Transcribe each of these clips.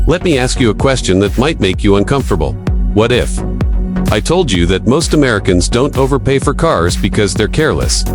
Let me ask you a question that might make you uncomfortable. What if I told you that most Americans don't overpay for cars because they're careless?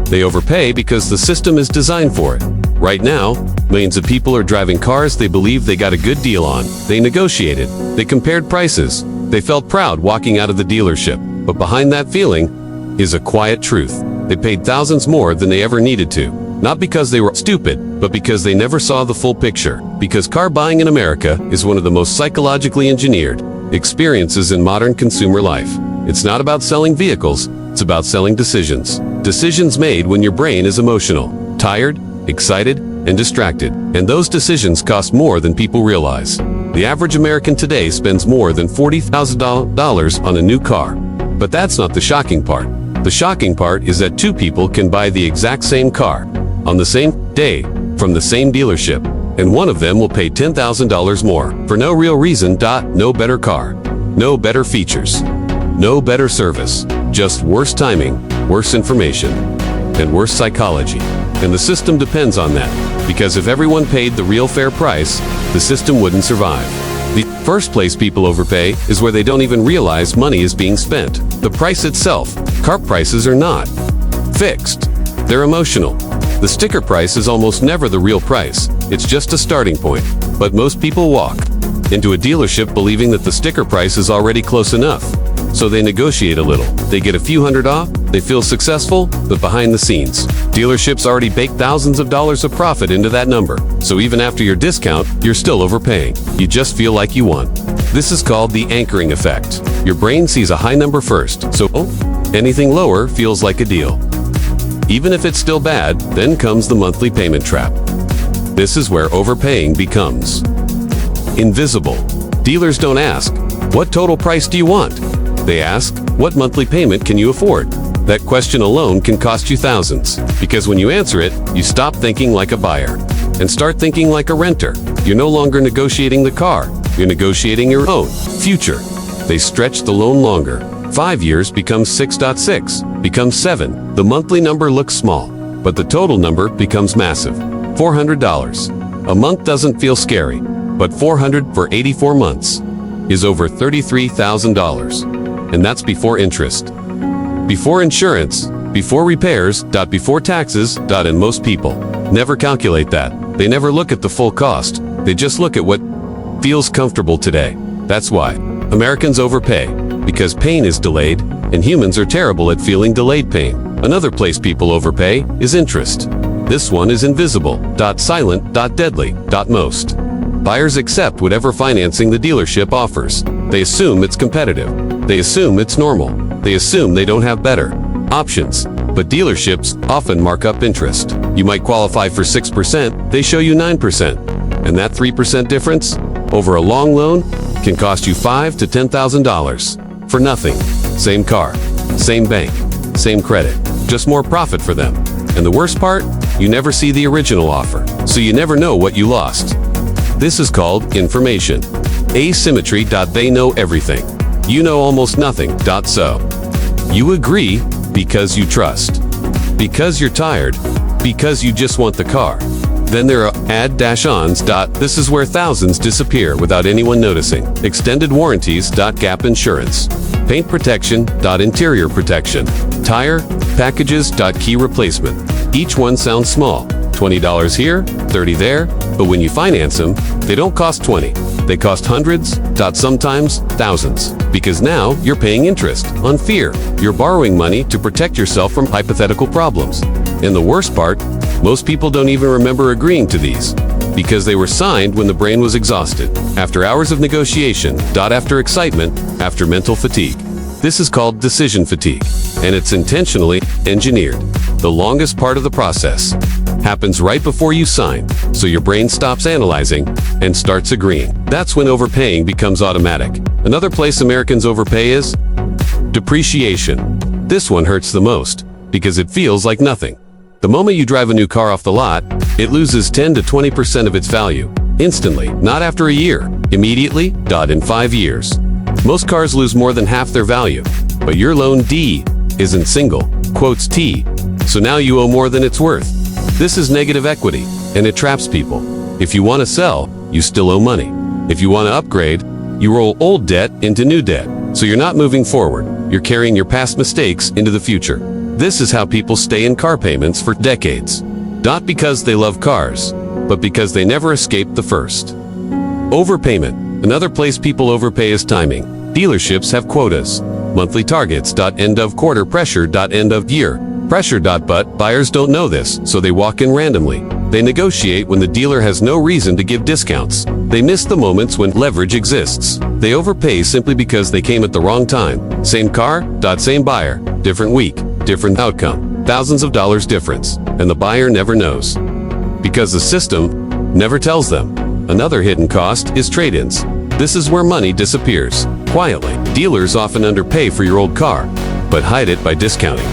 They overpay because the system is designed for it. Right now, millions of people are driving cars they believe they got a good deal on. They negotiated. They compared prices. They felt proud walking out of the dealership. But behind that feeling is a quiet truth. They paid thousands more than they ever needed to. Not because they were stupid, but because they never saw the full picture. Because car buying in America is one of the most psychologically engineered experiences in modern consumer life. It's not about selling vehicles, it's about selling decisions. Decisions made when your brain is emotional, tired, excited, and distracted. And those decisions cost more than people realize. The average American today spends more than $40,000 on a new car. But that's not the shocking part. The shocking part is that two people can buy the exact same car on the same day from the same dealership, and one of them will pay $10,000 more for no real reason. No better car, no better features, no better service, just worse timing, worse information, and worse psychology. And the system depends on that, because if everyone paid the real fair price, the system wouldn't survive. The first place people overpay is where they don't even realize money is being spent. The price itself, car prices are not fixed. They're emotional. The sticker price is almost never the real price. It's just a starting point. But most people walk into a dealership believing that the sticker price is already close enough. So they negotiate a little. They get a few hundred off, they feel successful, but behind the scenes, dealerships already bake thousands of dollars of profit into that number. So even after your discount, you're still overpaying. You just feel like you won. This is called the anchoring effect. Your brain sees a high number first, so anything lower feels like a deal. Even if it's still bad, then comes the monthly payment trap. This is where overpaying becomes invisible. Dealers don't ask, "What total price do you want?" They ask, "What monthly payment can you afford?" That question alone can cost you thousands, because when you answer it, you stop thinking like a buyer and start thinking like a renter. You're no longer negotiating the car, you're negotiating your own future. They stretch the loan longer. 5 years becomes 6.6, becomes 7. The monthly number looks small, but the total number becomes massive. $400. A month doesn't feel scary, but $400 for 84 months is over $33,000. And that's before interest, before insurance, before repairs, before taxes, and most people never calculate that. They never look at the full cost. They just look at what feels comfortable today. That's why Americans overpay, because pain is delayed, and humans are terrible at feeling delayed pain. Another place people overpay is interest. This one is invisible, silent, deadly, most. Buyers accept whatever financing the dealership offers. They assume it's competitive. They assume it's normal. They assume they don't have better options. But dealerships often mark up interest. You might qualify for 6%, they show you 9%. And that 3% difference over a long loan can cost you $5,000 to $10,000 for nothing. Same car, same bank, same credit, just more profit for them. And the worst part, you never see the original offer, so you never know what you lost. This is called information asymmetry. They know everything. You know almost nothing. So you agree because you trust, because you're tired, because you just want the car. Then there are add-ons. This is where thousands disappear without anyone noticing. Extended warranties. Gap insurance. Paint protection. Interior protection. Tire packages. Key replacement. Each one sounds small. $20 here, $30 there, but when you finance them, they don't cost $20. They cost hundreds, sometimes thousands. Because now you're paying interest on fear. You're borrowing money to protect yourself from hypothetical problems. And the worst part, most people don't even remember agreeing to these, because they were signed when the brain was exhausted, after hours of negotiation, after excitement, after mental fatigue. This is called decision fatigue, and it's intentionally engineered. The longest part of the process happens right before you sign, so your brain stops analyzing and starts agreeing. That's when overpaying becomes automatic. Another place Americans overpay is depreciation. This one hurts the most, because it feels like nothing. The moment you drive a new car off the lot, it loses 10 to 20% of its value. Instantly, not after a year. Immediately, in 5 years. Most cars lose more than half their value, but your loan D isn't single, quotes T, so now you owe more than it's worth. This is negative equity, and it traps people. If you want to sell, you still owe money. If you want to upgrade, you roll old debt into new debt. So you're not moving forward. You're carrying your past mistakes into the future. This is how people stay in car payments for decades. Not because they love cars, but because they never escaped the first. Overpayment. Another place people overpay is timing. Dealerships have quotas. Monthly targets. End of quarter pressure. End of year pressure. But buyers don't know this, so they walk in randomly. They negotiate when the dealer has no reason to give discounts. They miss the moments when leverage exists. They overpay simply because they came at the wrong time. Same car. Same buyer. Different week. Different outcome. Thousands of dollars difference. And the buyer never knows. Because the system never tells them. Another hidden cost is trade-ins. This is where money disappears. Quietly. Dealers often underpay for your old car, but hide it by discounting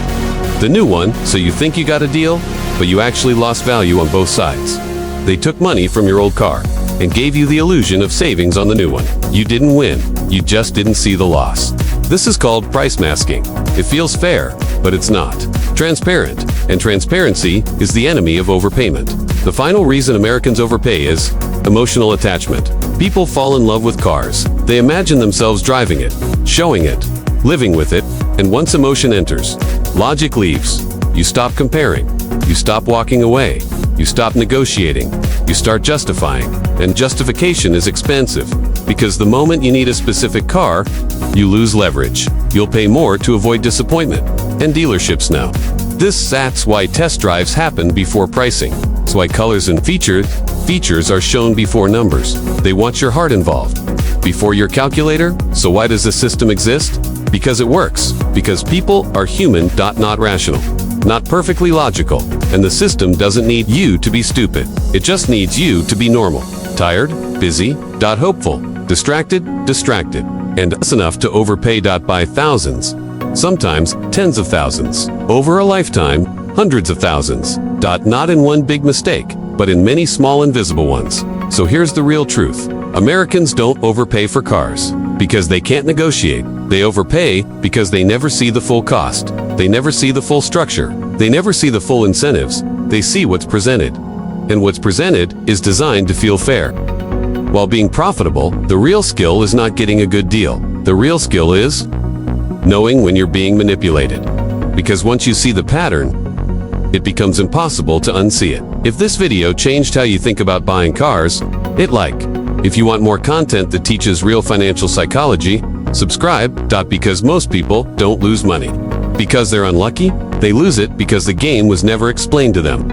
the new one, so you think you got a deal, but you actually lost value on both sides. They took money from your old car and gave you the illusion of savings on the new one. You didn't win, you just didn't see the loss. This is called price masking. It feels fair, but it's not. Transparent, and transparency is the enemy of overpayment. The final reason Americans overpay is emotional attachment. People fall in love with cars. They imagine themselves driving it, showing it, living with it, and once emotion enters, logic leaves. You stop comparing. You stop walking away. You stop negotiating. You start justifying. And justification is expensive, because the moment you need a specific car, you lose leverage. You'll pay more to avoid disappointment. And dealerships know. That's why test drives happen before pricing. That's why colors and features are shown before numbers. They want your heart involved before your calculator. So why does this system exist? Because it works. Because people are human, not rational, not perfectly logical. And the system doesn't need you to be stupid. It just needs you to be normal. Tired, busy, hopeful, distracted, and that's enough to overpay. By thousands, sometimes tens of thousands, over a lifetime, hundreds of thousands. Not in one big mistake, but in many small invisible ones. So here's the real truth. Americans don't overpay for cars because they can't negotiate. They overpay because they never see the full cost. They never see the full structure. They never see the full incentives. They see what's presented. And what's presented is designed to feel fair. While being profitable, the real skill is not getting a good deal. The real skill is knowing when you're being manipulated. Because once you see the pattern, it becomes impossible to unsee it. If this video changed how you think about buying cars, hit like. If you want more content that teaches real financial psychology, subscribe. Because most people don't lose money because they're unlucky. They lose it because the game was never explained to them.